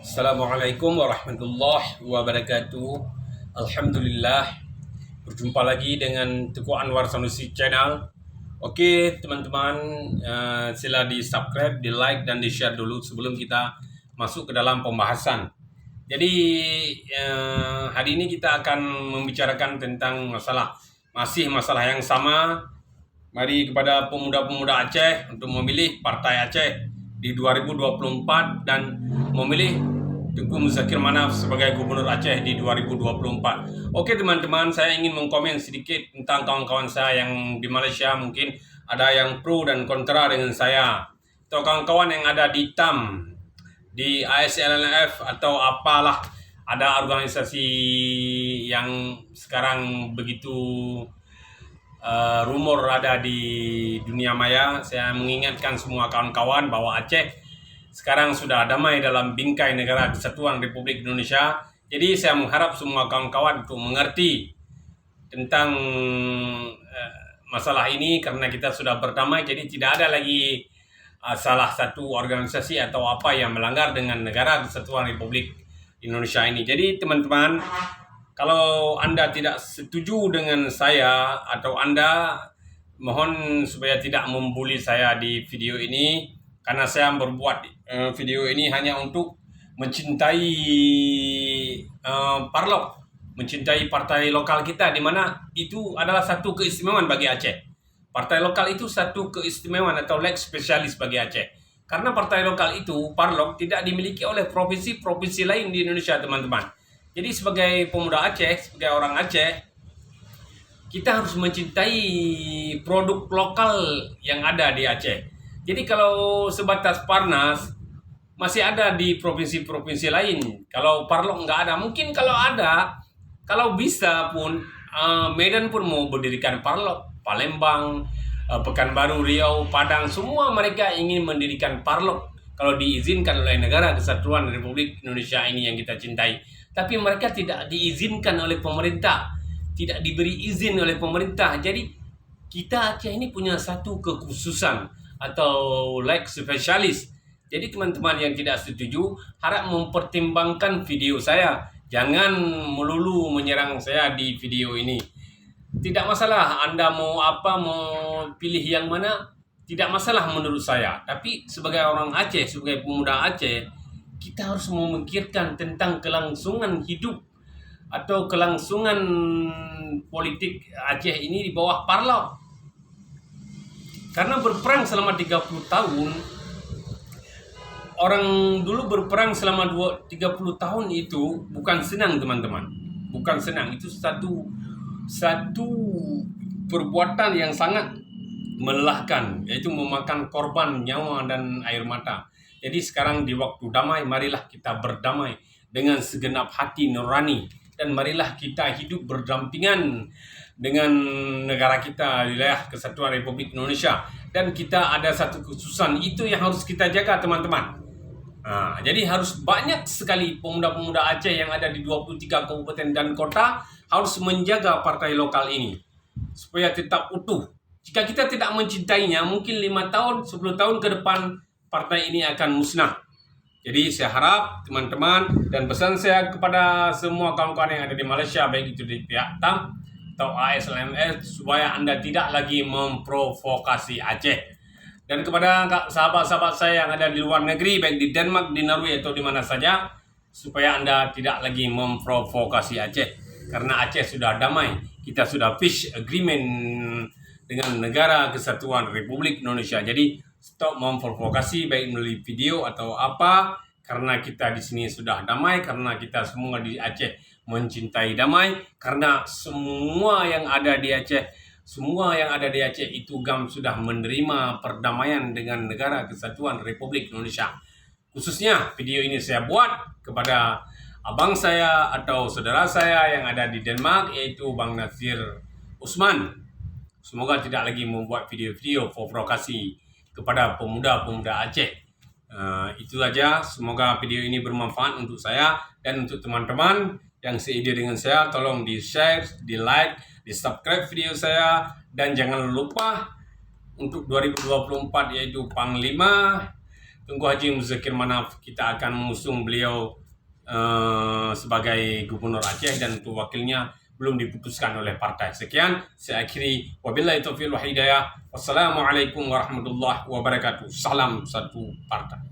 Assalamualaikum warahmatullahi wabarakatuh. Alhamdulillah, berjumpa lagi dengan Teguh Anwar Sanusi Channel. Oke teman-teman, sila di subscribe, di like, dan di share dulu sebelum kita masuk ke dalam pembahasan. Jadi hari ini kita akan membicarakan tentang masih masalah yang sama. Mari kepada pemuda-pemuda Aceh untuk memilih Partai Aceh di 2024 dan memilih Tengku Muzakir Manaf sebagai Gubernur Aceh di 2024. Oke teman-teman, saya ingin mengkomen sedikit tentang kawan-kawan saya yang di Malaysia. Mungkin ada yang pro dan kontra dengan saya, atau kawan-kawan yang ada di TAM, di ASLNF atau apalah, ada organisasi yang sekarang begitu rumor ada di dunia maya. Saya mengingatkan semua kawan-kawan bahwa Aceh sekarang sudah damai dalam bingkai negara kesatuan Republik Indonesia. Jadi saya mengharap semua kawan-kawan untuk mengerti tentang masalah ini, karena kita sudah berdamai. Jadi tidak ada lagi salah satu organisasi atau apa yang melanggar dengan negara kesatuan Republik Indonesia ini. Jadi teman-teman, kalau Anda tidak setuju dengan saya atau Anda, mohon supaya tidak membuli saya di video ini, karena saya berbuat video ini hanya untuk mencintai Parlok, mencintai partai lokal kita, di mana itu adalah satu keistimewaan bagi Aceh. Partai lokal itu satu keistimewaan atau leg spesialis bagi Aceh. Karena partai lokal itu, Parlok, tidak dimiliki oleh provinsi-provinsi lain di Indonesia, teman-teman. Jadi sebagai pemuda Aceh, sebagai orang Aceh, kita harus mencintai produk lokal yang ada di Aceh. Jadi kalau sebatas Parnas masih ada di provinsi-provinsi lain. Kalau Parlok nggak ada. Mungkin kalau ada, kalau bisa pun Medan pun mau berdirikan Parlok. Palembang, Pekanbaru, Riau, Padang, semua mereka ingin mendirikan Parlok kalau diizinkan oleh negara kesatuan Republik Indonesia ini yang kita cintai. Tapi mereka tidak diizinkan oleh pemerintah, tidak diberi izin oleh pemerintah. Jadi kita Aceh ini punya satu kekhususan atau like spesialis. Jadi teman-teman yang tidak setuju harap mempertimbangkan video saya. Jangan melulu menyerang saya di video ini. Tidak masalah Anda mau apa, mau pilih yang mana, tidak masalah menurut saya. Tapi sebagai orang Aceh, sebagai pemuda Aceh, kita harus memikirkan tentang kelangsungan hidup atau kelangsungan politik Aceh ini di bawah Parlok. Karena berperang selama 30 tahun, orang dulu berperang selama 30 tahun itu bukan senang, teman-teman. Bukan senang, itu satu perbuatan yang sangat melelahkan, yaitu memakan korban nyawa dan air mata. Jadi sekarang di waktu damai, marilah kita berdamai dengan segenap hati nurani, dan marilah kita hidup berdampingan dengan negara kita, wilayah kesatuan Republik Indonesia. Dan kita ada satu kekhususan, itu yang harus kita jaga, teman-teman. Jadi harus banyak sekali pemuda-pemuda Aceh yang ada di 23 kabupaten dan kota harus menjaga partai lokal ini supaya tetap utuh. Jika kita tidak mencintainya, mungkin 5 tahun, 10 tahun ke depan partai ini akan musnah. Jadi saya harap teman-teman, dan pesan saya kepada semua kawan-kawan yang ada di Malaysia, baik itu di pihak TAM atau ASLMS, supaya Anda tidak lagi memprovokasi Aceh. Dan kepada sahabat-sahabat saya yang ada di luar negeri, baik di Denmark, di Norway, atau di mana saja, supaya Anda tidak lagi memprovokasi Aceh. Karena Aceh sudah damai, kita sudah peace agreement dengan negara kesatuan Republik Indonesia. Jadi stop memprovokasi baik melalui video atau apa, karena kita di sini sudah damai, karena kita semua di Aceh mencintai damai, karena semua yang ada di Aceh itu sudah menerima perdamaian dengan negara kesatuan Republik Indonesia. Khususnya video ini saya buat kepada abang saya atau saudara saya yang ada di Denmark, yaitu Bang Nasir Usman. Semoga tidak lagi membuat video-video provokasi kepada pemuda-pemuda Aceh. Itu aja. Semoga video ini bermanfaat untuk saya dan untuk teman-teman yang seide dengan saya. Tolong di share, di like, di subscribe video saya, dan jangan lupa untuk 2024 yaitu Panglima Tengku Haji Muzakir Manaf, kita akan mengusung beliau sebagai Gubernur Aceh, dan untuk wakilnya belum diputuskan oleh partai. Sekian, saya akhiri. Wabillahi taufiq wal hidayah. Wassalamualaikum warahmatullahi wabarakatuh. Salam satu partai.